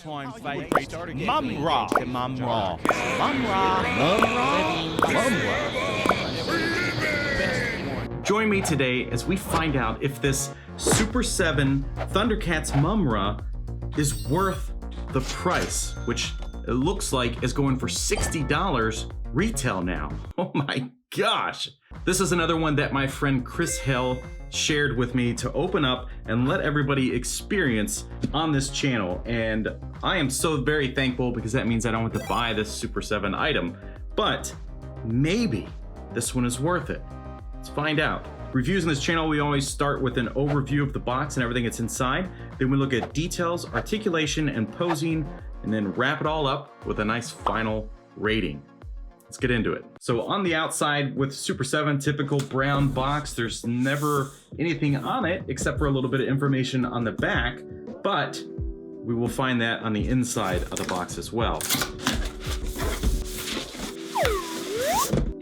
all-time favorite, Mumm-Ra the Mumm-Ra. Mumm-Ra. Join me today as we find out if this Super 7 Thundercats Mumm-Ra is worth the price, which it looks like is going for $60 retail now. Oh my gosh. This is another one that my friend Chris Hill shared with me to open up and let everybody experience on this channel. And I am so very thankful because that means I don't have to buy this Super 7 item, but maybe this one is worth it. Let's find out. Reviews on this channel, we always start with an overview of the box and everything that's inside. Then we look at details, articulation, and posing, and then wrap it all up with a nice final rating. Let's get into it. So on the outside with Super 7, typical brown box, there's never anything on it except for a little bit of information on the back, but we will find that on the inside of the box as well.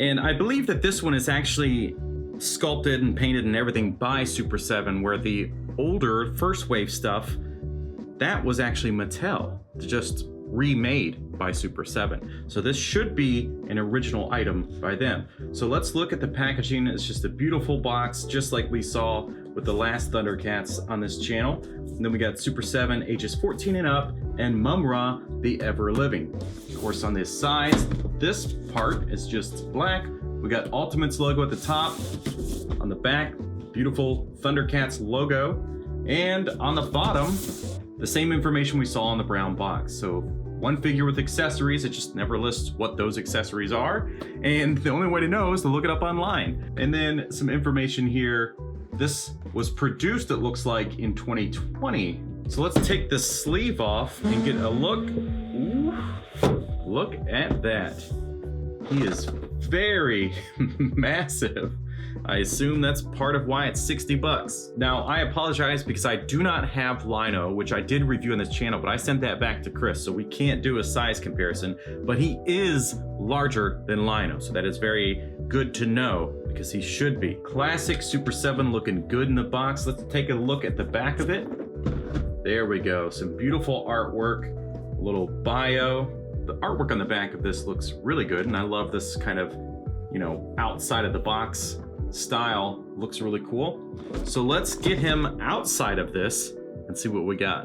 And I believe that this one is actually sculpted and painted and everything by Super 7, where the older first wave stuff, that was actually Mattel, just remade by Super 7. So this should be an original item by them. So let's look at the packaging. It's just a beautiful box, just like we saw with the last Thundercats on this channel. And then we got Super 7 ages 14 and up, and Mumm-Ra the Ever-Living. Of course, on this sides, this part is just black. We got Ultimates logo at the top. On the back, beautiful Thundercats logo. And on the bottom, the same information we saw on the brown box. So one figure with accessories, it just never lists what those accessories are. And the only way to know is to look it up online. And then some information here. This was produced, it looks like, in 2020. So let's take the sleeve off and get a look. Ooh, look at that. He is very massive. I assume that's part of why it's 60 bucks. Now, I apologize because I do not have Lino, which I did review on this channel, but I sent that back to Chris, so we can't do a size comparison, but he is larger than Lino, so that is very good to know because he should be. Classic Super 7 looking good in the box. Let's take a look at the back of it. There we go, some beautiful artwork, a little bio. The artwork on the back of this looks really good, and I love this kind of, you know, outside of the box style. Looks really cool. So let's get him outside of this and see what we got.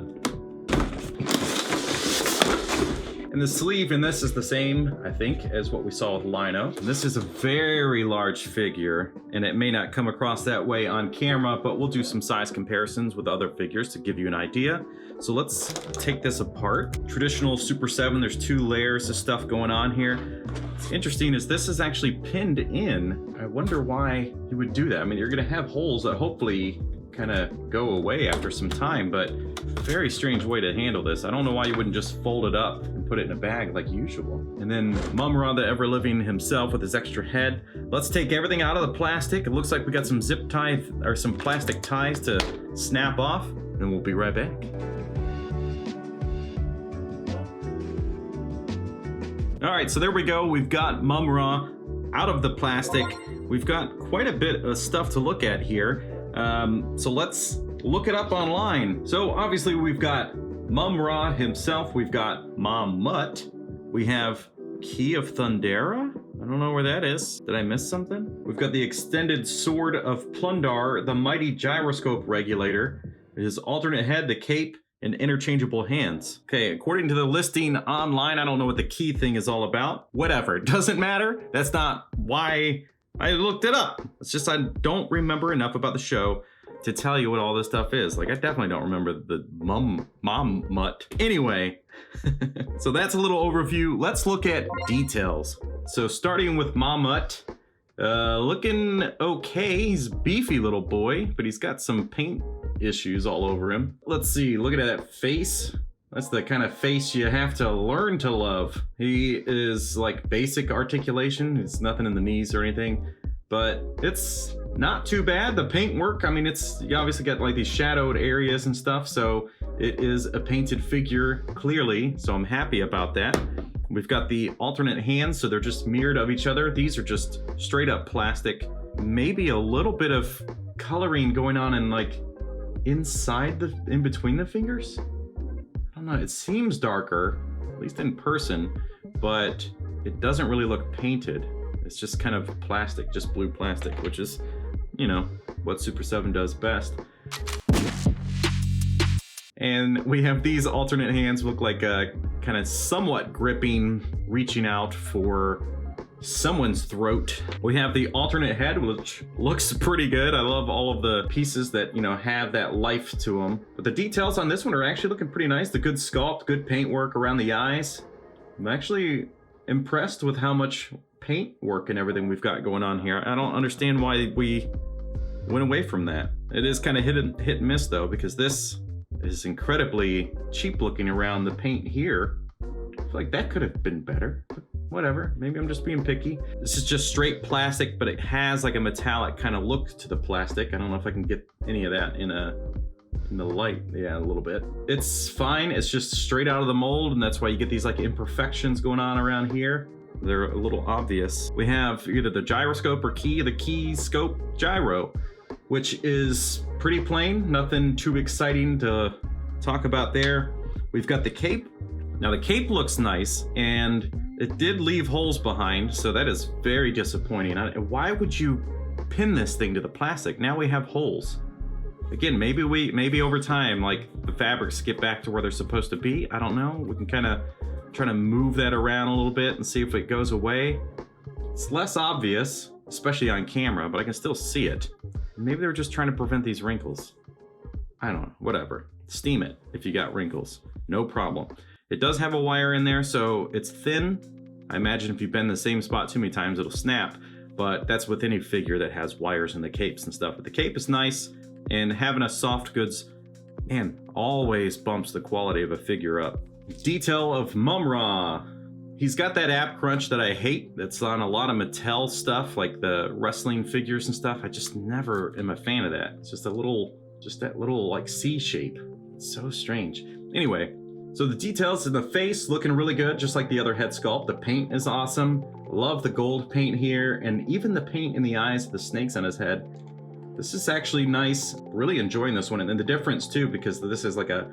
And the sleeve in this is the same, I think, as what we saw with Lino. And this is a very large figure, and it may not come across that way on camera, but we'll do some size comparisons with other figures to give you an idea. So let's take this apart. Traditional Super 7, there's two layers of stuff going on here. What's interesting is this is actually pinned in. I wonder why you would do that. I mean, you're gonna have holes that hopefully kind of go away after some time, but very strange way to handle this. I don't know why you wouldn't just fold it up and put it in a bag like usual. And then Mumm-Ra the Ever-Living himself with his extra head. Let's take everything out of the plastic. It looks like we got some zip tie or some plastic ties to snap off, and we'll be right back. All right, so there we go. We've got Mumm-Ra out of the plastic. We've got quite a bit of stuff to look at here. So let's look it up online. So obviously we've got Mumm-Ra himself. We've got Ma-Mutt. We have Key of Thundera. I don't know where that is. Did I miss something? We've got the extended sword of Plun-Darr, the mighty Gyroscope Regulator, his alternate head, the cape, and interchangeable hands. Okay, according to the listing online, I don't know what the key thing is all about. Whatever, it doesn't matter. That's not why I looked it up. It's just I don't remember enough about the show to tell you what all this stuff is. Like, I definitely don't remember the Ma-Mutt. Anyway, so that's a little overview. Let's look at details. So starting with Ma-Mutt, looking okay. He's a beefy little boy, but he's got some paint issues all over him. Let's see, look at that face. That's the kind of face you have to learn to love. He is like basic articulation. It's nothing in the knees or anything, but it's not too bad. The paint work, I mean, you obviously got like these shadowed areas and stuff, so it is a painted figure clearly, so I'm happy about that. We've got the alternate hands, so they're just mirrored of each other. These are just straight up plastic. Maybe a little bit of coloring going on in like inside in between the fingers. I don't know, it seems darker, at least in person, but it doesn't really look painted. It's just kind of plastic, just blue plastic, which is, you know, what Super7 does best. And we have these alternate hands, look like kind of somewhat gripping, reaching out for someone's throat. We have the alternate head, which looks pretty good. I love all of the pieces that, you know, have that life to them. But the details on this one are actually looking pretty nice. The good sculpt, good paint work around the eyes. I'm actually impressed with how much paint work and everything we've got going on here. I don't understand why we went away from that. It is kind of hit and miss though, because this is incredibly cheap looking around the paint here. I feel like that could have been better, but whatever. Maybe I'm just being picky. This is just straight plastic, but it has like a metallic kind of look to the plastic. I don't know if I can get any of that in the light. Yeah, a little bit. It's fine. It's just straight out of the mold, and that's why you get these like imperfections going on around here. They're a little obvious. We have either the gyroscope or the key scope gyro, which is pretty plain. Nothing too exciting to talk about there. We've got the cape. Now the cape looks nice, and it did leave holes behind, so that is very disappointing. Why would you pin this thing to the plastic? Now we have holes. Again, maybe over time, like the fabrics get back to where they're supposed to be. I don't know. We can kind of try to move that around a little bit and see if it goes away. It's less obvious, especially on camera, but I can still see it. Maybe they were just trying to prevent these wrinkles. I don't know, whatever. Steam it if you got wrinkles, no problem. It does have a wire in there, so it's thin. I imagine if you bend the same spot too many times, it'll snap, but that's with any figure that has wires in the capes and stuff. But the cape is nice, and having a soft goods, man, always bumps the quality of a figure up. Detail of Mumm-Ra. He's got that ab crunch that I hate. That's on a lot of Mattel stuff, like the wrestling figures and stuff. I just never am a fan of that. It's just that little like C shape. It's so strange. Anyway, so the details in the face looking really good, just like the other head sculpt. The paint is awesome. Love the gold paint here, and even the paint in the eyes of the snakes on his head. This is actually nice. Really enjoying this one, and then the difference too, because this is like a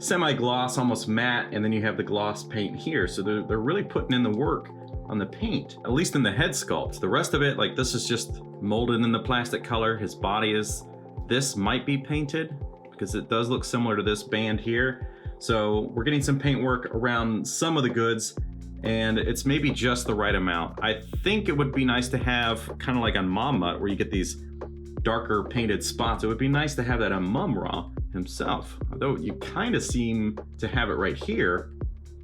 semi-gloss, almost matte, and then you have the gloss paint here. So they're really putting in the work on the paint, at least in the head sculpt. The rest of it, like this is just molded in the plastic color. His body is, this might be painted because it does look similar to this band here. So we're getting some paint work around some of the goods, and it's maybe just the right amount. I think it would be nice to have, kind of like on Ma-Mutt, where you get these darker painted spots. It would be nice to have that on Mumm-Ra himself, although you kind of seem to have it right here.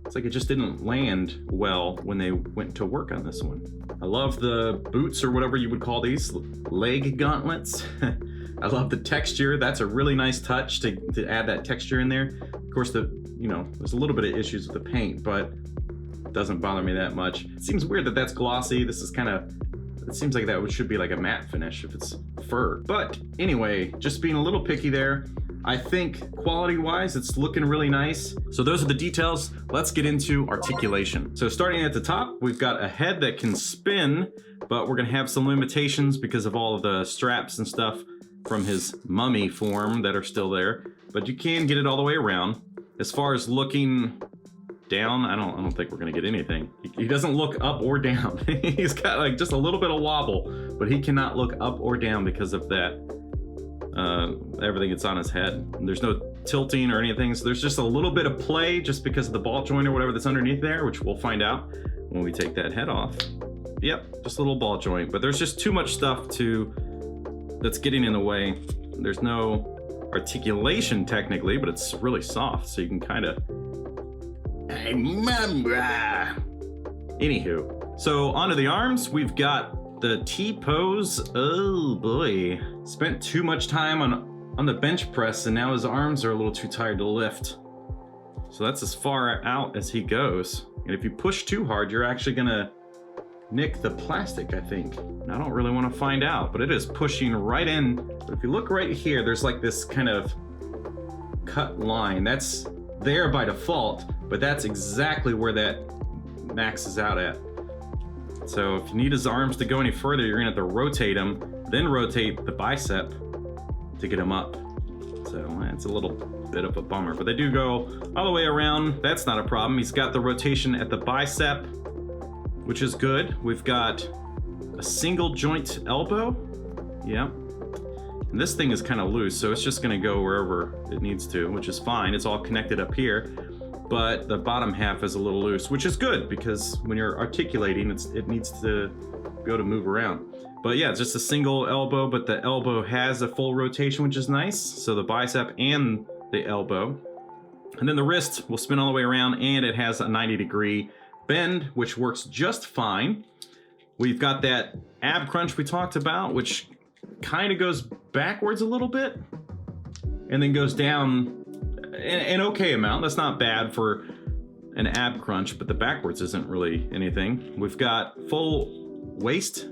It's like it just didn't land well when they went to work on this one. I love the boots, or whatever you would call these, leg gauntlets. I love the texture. That's a really nice touch to add that texture in there. Of course, there's a little bit of issues with the paint, but it doesn't bother me that much. It seems weird that that's glossy. This is kind of, it seems like that should be like a matte finish if it's fur. But anyway, just being a little picky there. I think quality-wise, it's looking really nice. So those are the details. Let's get into articulation. So starting at the top, we've got a head that can spin, but we're gonna have some limitations because of all of the straps and stuff from his mummy form that are still there. But you can get it all the way around. As far as looking down, I don't think we're gonna get anything. He doesn't look up or down. He's got like just a little bit of wobble, but he cannot look up or down because of that. Everything that's on his head. There's no tilting or anything, so there's just a little bit of play just because of the ball joint or whatever that's underneath there, which we'll find out when we take that head off. Yep, just a little ball joint, but there's just too much stuff that's getting in the way. There's no articulation technically, but it's really soft, so you can kind of... Mumm-Ra. Anywho, so onto the arms, we've got the T-pose. Oh boy. Spent too much time on the bench press, and now his arms are a little too tired to lift. So that's as far out as he goes. And if you push too hard, you're actually gonna nick the plastic, I think. And I don't really want to find out, but it is pushing right in. But if you look right here, there's like this kind of cut line. That's there by default, but that's exactly where that maxes out at. So if you need his arms to go any further, you're gonna have to rotate him, then rotate the bicep to get him up. So it's a little bit of a bummer, but they do go all the way around. That's not a problem. He's got the rotation at the bicep, which is good. We've got a single joint elbow. Yeah. And this thing is kind of loose, so it's just gonna go wherever it needs to, which is fine. It's all connected up here, but the bottom half is a little loose, which is good because when you're articulating, it needs to be able to move around. But yeah, it's just a single elbow, but the elbow has a full rotation, which is nice. So the bicep and the elbow. And then the wrist will spin all the way around, and it has a 90-degree bend, which works just fine. We've got that ab crunch we talked about, which kind of goes backwards a little bit and then goes down an okay amount. That's not bad for an ab crunch, but the backwards isn't really anything. We've got full waist,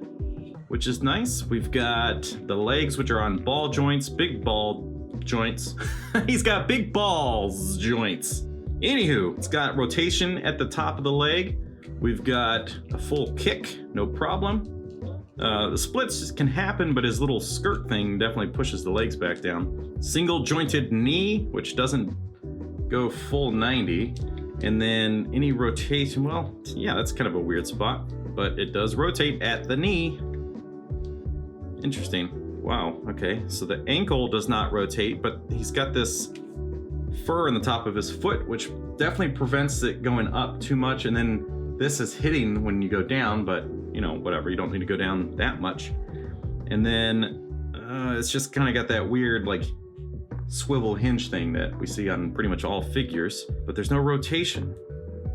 which is nice. We've got the legs, which are on ball joints, big ball joints. He's got big balls joints. Anywho, it's got rotation at the top of the leg. We've got a full kick, no problem. The splits can happen, but his little skirt thing definitely pushes the legs back down. Single jointed knee, which doesn't go full 90. And then any rotation, well, yeah, that's kind of a weird spot, but it does rotate at the knee. Interesting. Wow, okay. So the ankle does not rotate, but he's got this fur in the top of his foot, which definitely prevents it going up too much. And then this is hitting when you go down, but you know, whatever, you don't need to go down that much. And then it's just kind of got that weird like swivel hinge thing that we see on pretty much all figures, but there's no rotation.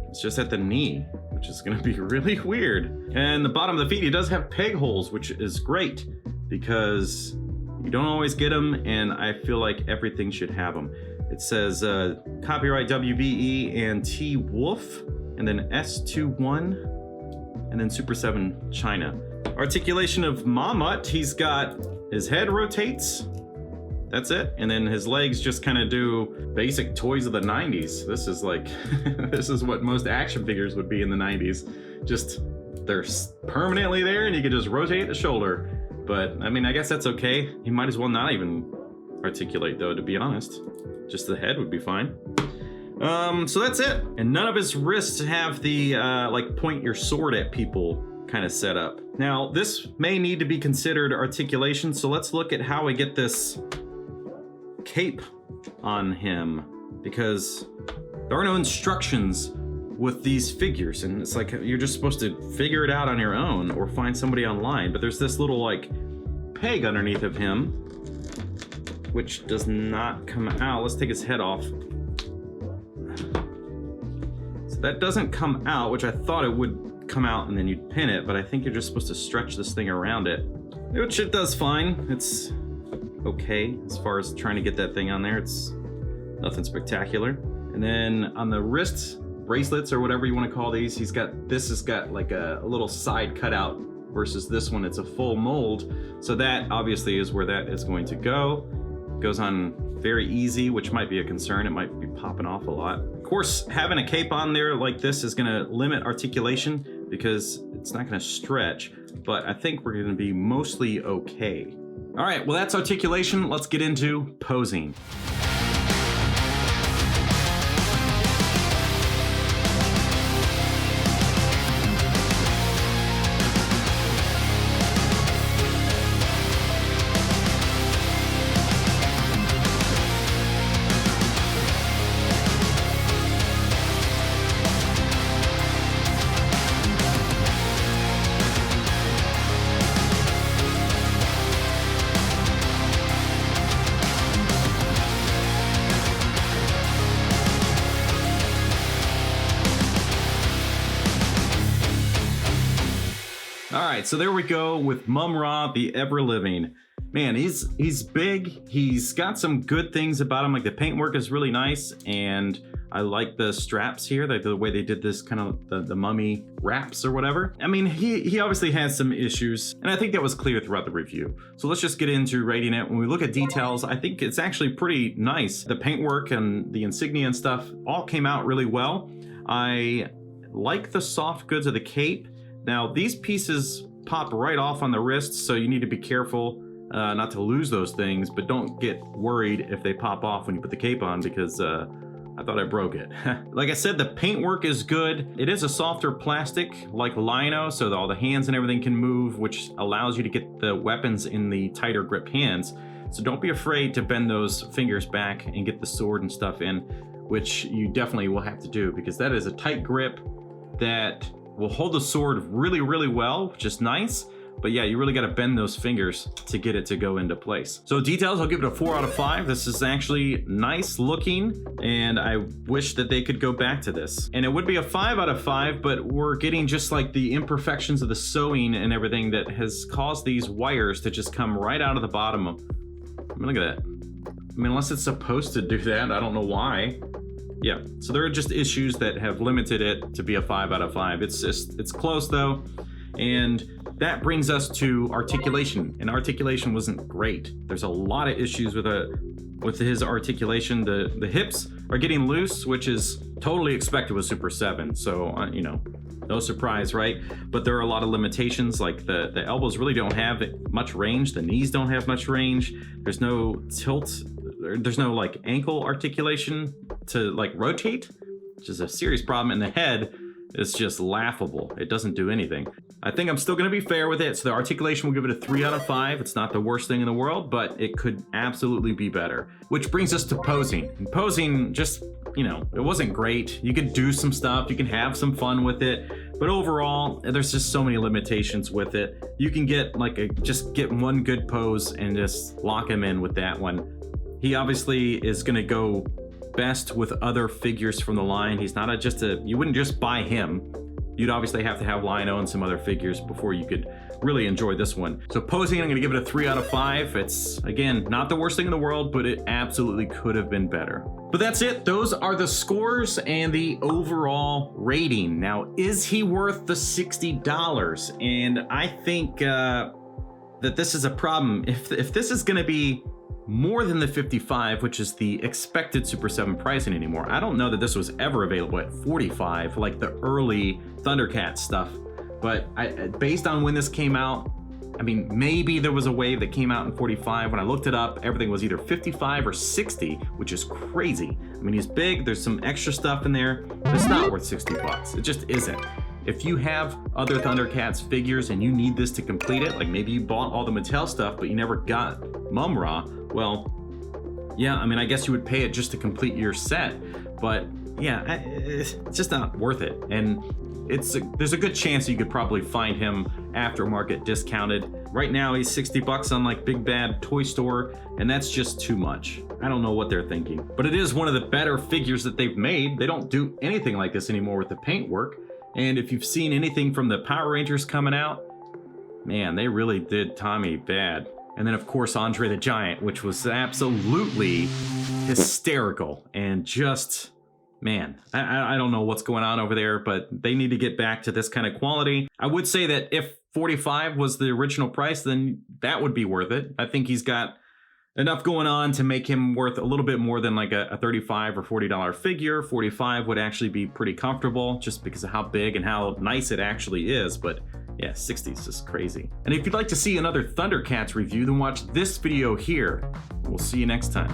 It's just at the knee, which is gonna be really weird. And the bottom of the feet, he does have peg holes, which is great because you don't always get them, and I feel like everything should have them. It says copyright WBE and T Wolf, and then S21, and then Super7 China. Articulation of Ma-Mutt, he's got his head rotates. That's it. And then his legs just kind of do basic toys of the 90s. This is like, this is what most action figures would be in the 90s. Just, they're permanently there and you can just rotate the shoulder. But I mean, I guess that's okay. He might as well not even articulate though, to be honest. Just the head would be fine. So that's it. And none of his wrists have the like point your sword at people kind of set up. Now this may need to be considered articulation, so let's look at how we get this cape on him, because there are no instructions with these figures, and it's like you're just supposed to figure it out on your own or find somebody online. But there's this little like peg underneath of him which does not come out. Let's take his head off. That doesn't come out, which I thought it would come out and then you'd pin it, but I think you're just supposed to stretch this thing around it, which it does fine. It's okay as far as trying to get that thing on there. It's nothing spectacular. And then on the wrists, bracelets or whatever you want to call these, he's got, this has got like a little side cutout versus this one, it's a full mold. So that obviously is where that is going to go. It goes on very easy, which might be a concern. It might be popping off a lot. Of course, having a cape on there like this is gonna limit articulation because it's not gonna stretch, but I think we're gonna be mostly okay. All right, well that's articulation. Let's get into posing. All right, so there we go with Mumm-Ra the Ever-Living. Man, he's big. He's got some good things about him, like the paintwork is really nice, and I like the straps here, like the way they did this kind of the mummy wraps or whatever. I mean, he obviously has some issues, and I think that was clear throughout the review. So let's just get into rating it. When we look at details, I think it's actually pretty nice. The paintwork and the insignia and stuff all came out really well. I like the soft goods of the cape. Now, these pieces pop right off on the wrists, so you need to be careful not to lose those things, but don't get worried if they pop off when you put the cape on, because I thought I broke it. Like I said, the paintwork is good. It is a softer plastic like lino, so that all the hands and everything can move, which allows you to get the weapons in the tighter grip hands. So don't be afraid to bend those fingers back and get the sword and stuff in, which you definitely will have to do, because that is a tight grip that will hold the sword really, really well, which is nice. But yeah, you really got to bend those fingers to get it to go into place. So details, I'll give it a 4 out of 5. This is actually nice looking, and I wish that they could go back to this. And it would be a 5 out of 5, but we're getting just like the imperfections of the sewing and everything that has caused these wires to just come right out of the bottom of. I mean, look at that. I mean, unless it's supposed to do that, I don't know why. Yeah, so there are just issues that have limited it to be a 5 out of 5. It's close though. And that brings us to articulation, and articulation wasn't great. There's a lot of issues with his articulation. The hips are getting loose, which is totally expected with Super 7. So, you know, no surprise, right? But there are a lot of limitations, like the elbows really don't have much range. The knees don't have much range. There's no tilt. There's no like ankle articulation to like rotate, which is a serious problem. And the head is just laughable. It doesn't do anything. I think I'm still going to be fair with it. So the articulation will give it a 3 out of 5. It's not the worst thing in the world, but it could absolutely be better. Which brings us to posing. And posing, just, you know, it wasn't great. You could do some stuff. You can have some fun with it. But overall, there's just so many limitations with it. You can get like just get one good pose and just lock him in with that one. He obviously is going to go best with other figures from the line. He's not you wouldn't just buy him. You'd obviously have to have Lino and some other figures before you could really enjoy this one. So posing, I'm gonna give it a 3 out of 5. It's, again, not the worst thing in the world, but it absolutely could have been better. But that's it. Those are the scores and the overall rating. Now, is he worth the $60? And I think that this is a problem. If this is gonna be more than the 55, which is the expected Super 7 pricing anymore. I don't know that this was ever available at 45, like the early Thundercats stuff. But based on when this came out, I mean, maybe there was a wave that came out in 45. When I looked it up, everything was either 55 or 60, which is crazy. I mean, he's big, there's some extra stuff in there, but it's not worth 60 bucks. It just isn't. If you have other Thundercats figures and you need this to complete it, like maybe you bought all the Mattel stuff, but you never got Mumm-Ra, well, yeah, I mean, I guess you would pay it just to complete your set, but yeah, it's just not worth it. And there's a good chance you could probably find him aftermarket discounted. Right now, he's 60 bucks on like Big Bad Toy Store, and that's just too much. I don't know what they're thinking, but it is one of the better figures that they've made. They don't do anything like this anymore with the paint work. And if you've seen anything from the Power Rangers coming out, man, they really did Tommy bad. And then, of course, Andre the Giant, which was absolutely hysterical. And just, man, I don't know what's going on over there, but they need to get back to this kind of quality. I would say that if 45 was the original price, then that would be worth it. I think he's got enough going on to make him worth a little bit more than like a $35 or $40 figure. 45 would actually be pretty comfortable just because of how big and how nice it actually is. But yeah, 60 is just crazy. And if you'd like to see another Thundercats review, then watch this video here. We'll see you next time.